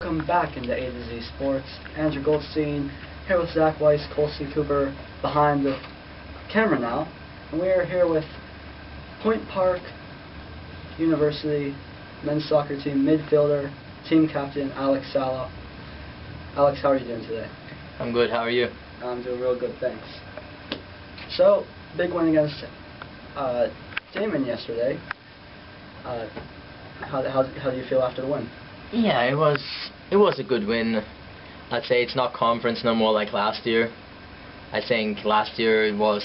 Welcome back into A to Z Sports. Andrew Goldstein here with Zach Weiss, Cole C. Cooper behind the camera now. And we are here with Point Park University men's soccer team midfielder, team captain Alex Sala. Alex, how are you doing today? I'm good, how are you? I'm doing real good, thanks. So, big win against Damon yesterday. How do you feel after the win? Yeah, it was a good win. I'd say it's not conference no more like last year. I think last year it was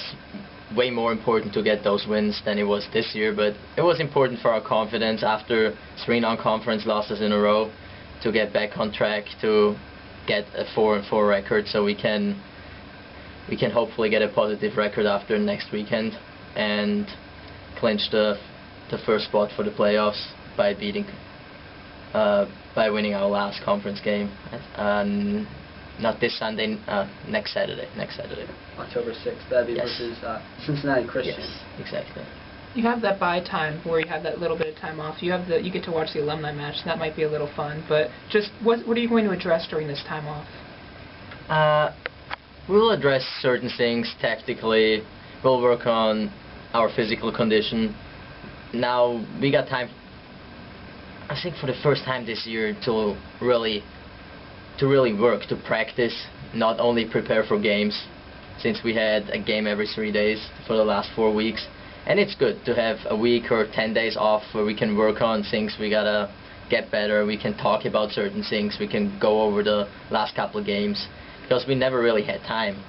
way more important to get those wins than it was this year, but it was important for our confidence after 3 non-conference losses in a row to get back on track, to get a 4-4 record, so we can hopefully get a positive record after next weekend and clinch the first spot for the playoffs by winning our last conference game. Not this Sunday, next Saturday. October 6th, that'd be versus Cincinnati Christian. Yes, exactly. You have that bye time where you have that little bit of time off. You get to watch the alumni match, and that might be a little fun. But just what are you going to address during this time off? We'll address certain things tactically. We'll work on our physical condition. Now we got time, I think, for the first time this year to really work, to practice, not only prepare for games, since we had a game every 3 days for the last 4 weeks. And it's good to have a week or 10 days off where we can work on things we gotta get better, we can talk about certain things, we can go over the last couple of games, because we never really had time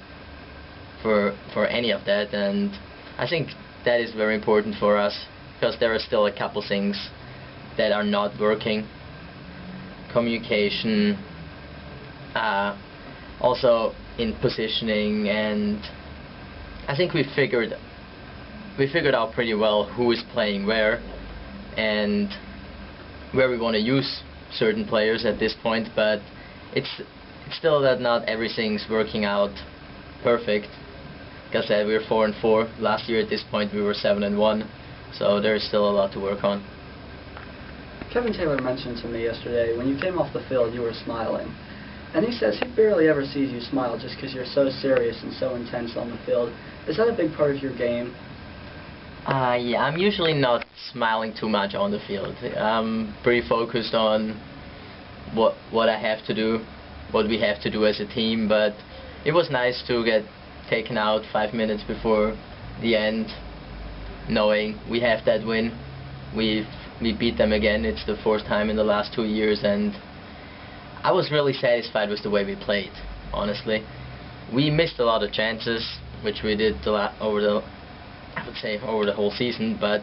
for any of that. And I think that is very important for us, because there are still a couple things that are not working. Communication, also in positioning, and I think we figured out pretty well who is playing where and where we want to use certain players at this point, but it's still that not everything's working out perfect. Like I said, we're 4-4. Last year at this point we were 7-1, so there's still a lot to work on. Kevin Taylor mentioned to me yesterday, when you came off the field you were smiling. And he says he barely ever sees you smile just because you're so serious and so intense on the field. Is that a big part of your game? Yeah, I'm usually not smiling too much on the field. I'm pretty focused on what I have to do, what we have to do as a team, but it was nice to get taken out 5 minutes before the end, knowing we have that win. We beat them again. It's the 4th time in the last 2 years, and I was really satisfied with the way we played, honestly. We missed a lot of chances, which we did over the whole season, but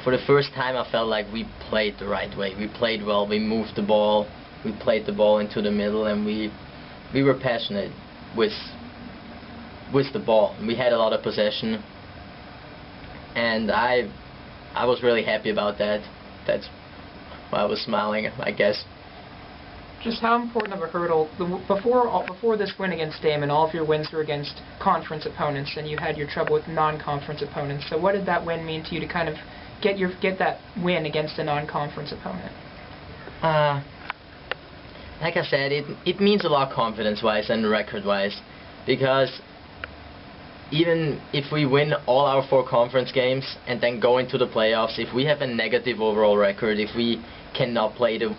for the first time I felt like we played the right way. We played well, we moved the ball, we played the ball into the middle, and we were passionate with the ball. We had a lot of possession, and I was really happy about that. That's why I was smiling, I guess. Just how important of a hurdle, before this win against Damon, all of your wins were against conference opponents, and you had your trouble with non-conference opponents. So what did that win mean to you to kind of get that win against a non-conference opponent? Like I said, it means a lot confidence-wise and record-wise, because even if we win all our 4 conference games and then go into the playoffs, if we have a negative overall record, if we cannot play the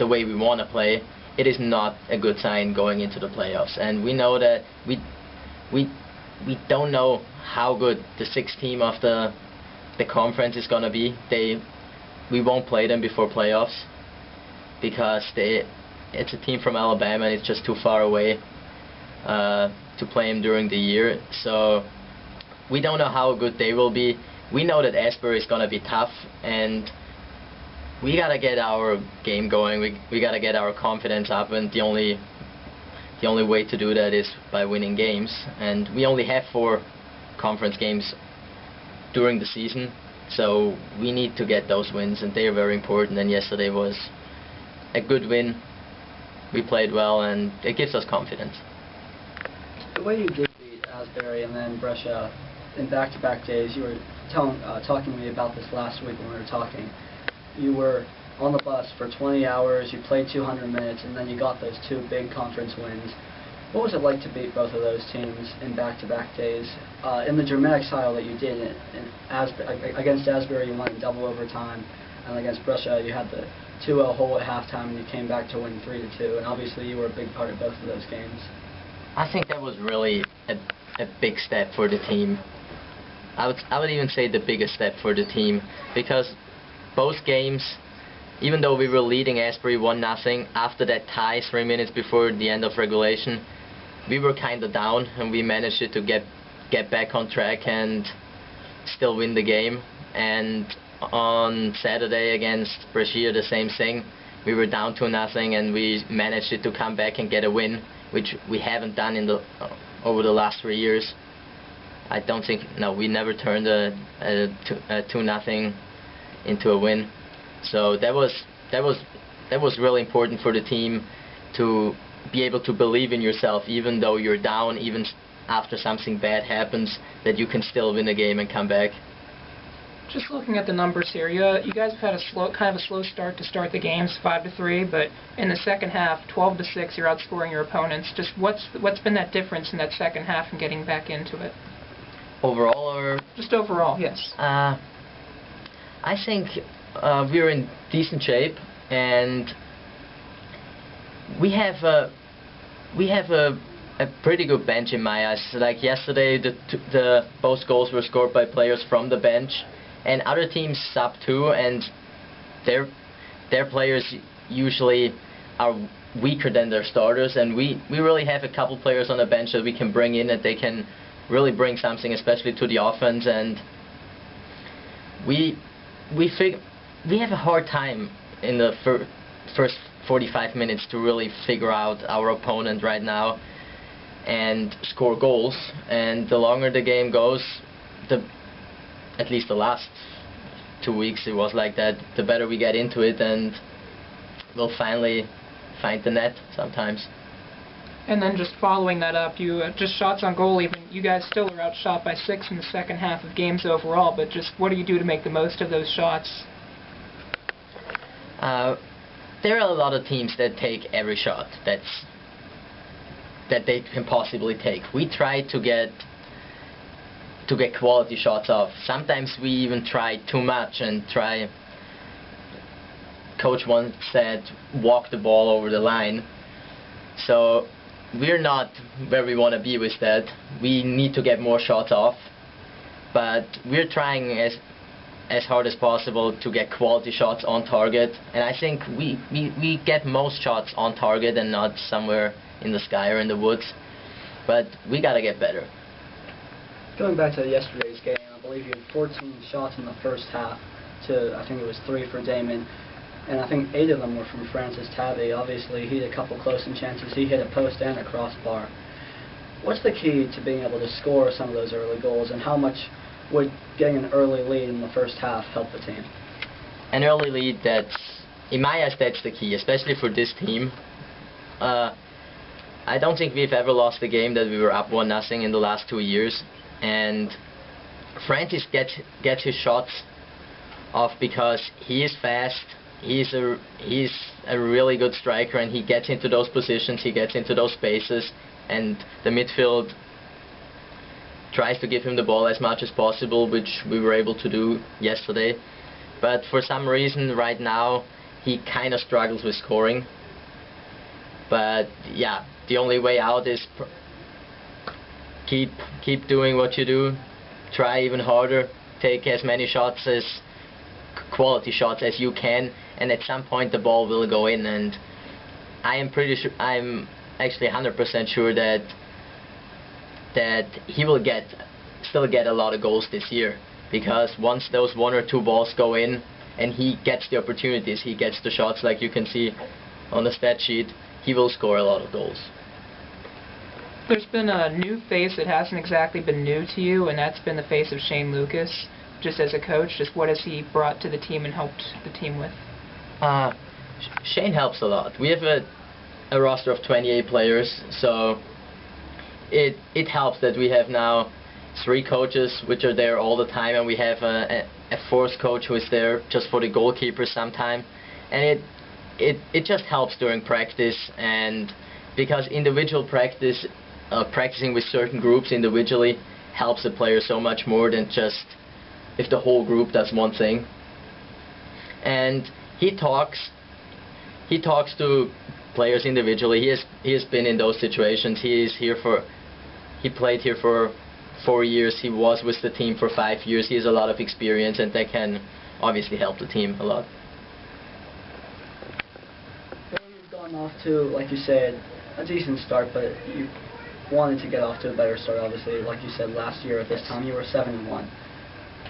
way we want to play, it is not a good sign going into the playoffs. And we know that we don't know how good the 6th team of the conference is going to be. We won't play them before playoffs because it's a team from Alabama and it's just too far away to play them during the year. So we don't know how good they will be. We know that Asbury is going to be tough, and we gotta get our game going. We gotta get our confidence up, and the only way to do that is by winning games. And we only have 4 conference games during the season, so we need to get those wins, and they are very important. And yesterday was a good win. We played well, and it gives us confidence. The way you did beat Asbury and then Brescia in back-to-back days, you were talking to me about this last week when we were talking. You were on the bus for 20 hours, you played 200 minutes, and then you got those 2 big conference wins. What was it like to beat both of those teams in back-to-back days? In the dramatic style that you did against Asbury, you won in double overtime, and against Brescia, you had the 2-0 hole at halftime, and you came back to win 3-2, and obviously you were a big part of both of those games. I think that was really a big step for the team. I would even say the biggest step for the team, because both games, even though we were leading Asbury 1-0, after that tie 3 minutes before the end of regulation, we were kind of down, and we managed to get back on track and still win the game. And on Saturday against Brescia, the same thing. We were down 2-0, and we managed to come back and get a win, which we haven't done over the last 3 years. I don't think, no, we never turned a 2-0 into a win. So that was really important for the team, to be able to believe in yourself, even though you're down, even after something bad happens, that you can still win a game and come back. Just looking at the numbers here, you guys have had kind of a slow start to start the games, 5-3, but in the second half, 12-6, you're outscoring your opponents. Just what's been that difference in that second half and getting back into it? Overall, or just overall? Yes. I think we're in decent shape, and we have a pretty good bench in my eyes. Like yesterday, the both goals were scored by players from the bench, and other teams sub too, and their players usually are weaker than their starters, and we really have a couple players on the bench that we can bring in, and they can really bring something, especially to the offense. And we have a hard time in the first 45 minutes to really figure out our opponent right now and score goals. And the longer the game goes, at least the last 2 weeks it was like that, the better we get into it, and we'll finally find the net sometimes. And then just following that up, you just shots on goal, even you guys still are outshot by 6 in the second half of games overall, but just what do you do to make the most of those shots? There are a lot of teams that take every shot that they can possibly take. We try to get quality shots off. Sometimes we even try too much and try. Coach once said, walk the ball over the line. So we're not where we want to be with that. We need to get more shots off, but we're trying as hard as possible to get quality shots on target, and I think we get most shots on target and not somewhere in the sky or in the woods, but we gotta get better. Going back to yesterday's game, I believe you had 14 shots in the first half to, I think it was 3 for Damon, and I think 8 of them were from Francis Tabby. Obviously, he had a couple close-in chances. He hit a post and a crossbar. What's the key to being able to score some of those early goals, and how much would getting an early lead in the first half help the team? An early lead, in my eyes, that's the key, especially for this team. I don't think we've ever lost a game that we were up 1-0 in the last 2 years, and Francis gets his shots off because he is fast. He's a really good striker, and he gets into those positions, he gets into those spaces, and the midfield tries to give him the ball as much as possible, which we were able to do yesterday. But for some reason right now he kind of struggles with scoring. But yeah, the only way out is keep doing what you do, try even harder, take as many shots, as quality shots as you can, and at some point the ball will go in. And I am pretty sure, I'm actually 100% sure that he will still get a lot of goals this year, because once those 1 or 2 balls go in and he gets the opportunities, he gets the shots, like you can see on the stat sheet, he will score a lot of goals. There's been a new face that hasn't exactly been new to you, and that's been the face of Shane Lucas. Just as a coach, just what has he brought to the team and helped the team with? Shane helps a lot. We have a roster of 28 players, so it helps that we have now 3 coaches which are there all the time, and we have a 4th coach who is there just for the goalkeeper sometime. and it just helps during practice, and because individual practice, practicing with certain groups individually helps the player so much more than just if the whole group does one thing. And he talks to players individually. He has been in those situations. He played here for 4 years. He was with the team for 5 years. He has a lot of experience, and that can obviously help the team a lot. You've gotten off to, like you said, a decent start, but you wanted to get off to a better start, obviously. Like you said, last year at this time you were 7-1.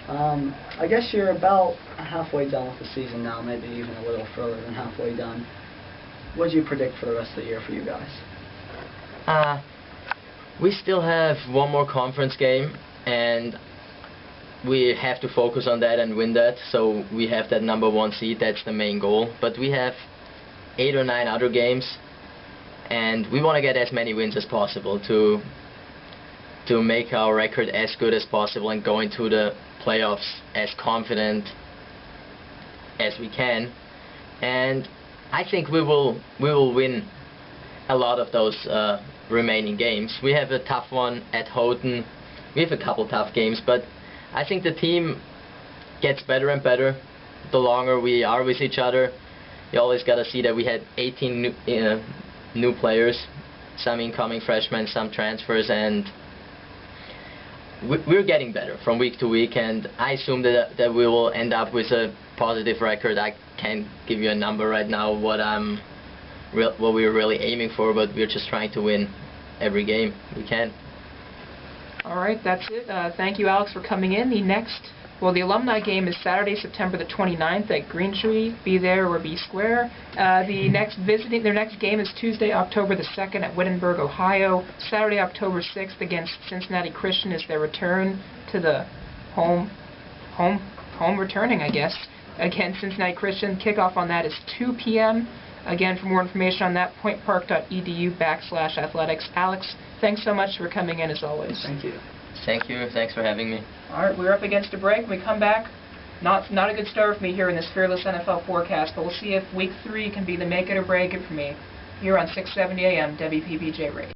I guess you're about halfway done with the season now, maybe even a little further than halfway done. What do you predict for the rest of the year for you guys? We still have one more conference game, and we have to focus on that and win that, so we have that #1 seed. That's the main goal. But we have 8 or 9 other games, and we want to get as many wins as possible to make our record as good as possible and go into the playoffs as confident as we can. And I think we will win a lot of those remaining games. We have a tough one at Houghton. We have a couple tough games, but I think the team gets better and better the longer we are with each other. You always got to see that we had 18 new players, some incoming freshmen, some transfers, and we're getting better from week to week, and I assume that we will end up with a positive record. I can't give you a number right now what we're really aiming for, but we're just trying to win every game we can. All right, that's it. Thank you, Alex, for coming in. The alumni game is Saturday, September the 29th at Green Tree. Be there or be square. Their next game is Tuesday, October the 2nd at Wittenberg, Ohio. Saturday, October 6th against Cincinnati Christian is their return to the home returning, I guess, against Cincinnati Christian. Kickoff on that is 2 p.m. Again, for more information on that, pointpark.edu/athletics. Alex, thanks so much for coming in as always. Thank you. Thank you. Thanks for having me. All right, we're up against a break. When we come back, not a good start for me here in this Fearless NFL forecast, but we'll see if Week 3 can be the make it or break it for me here on 670 AM WPPJ Radio.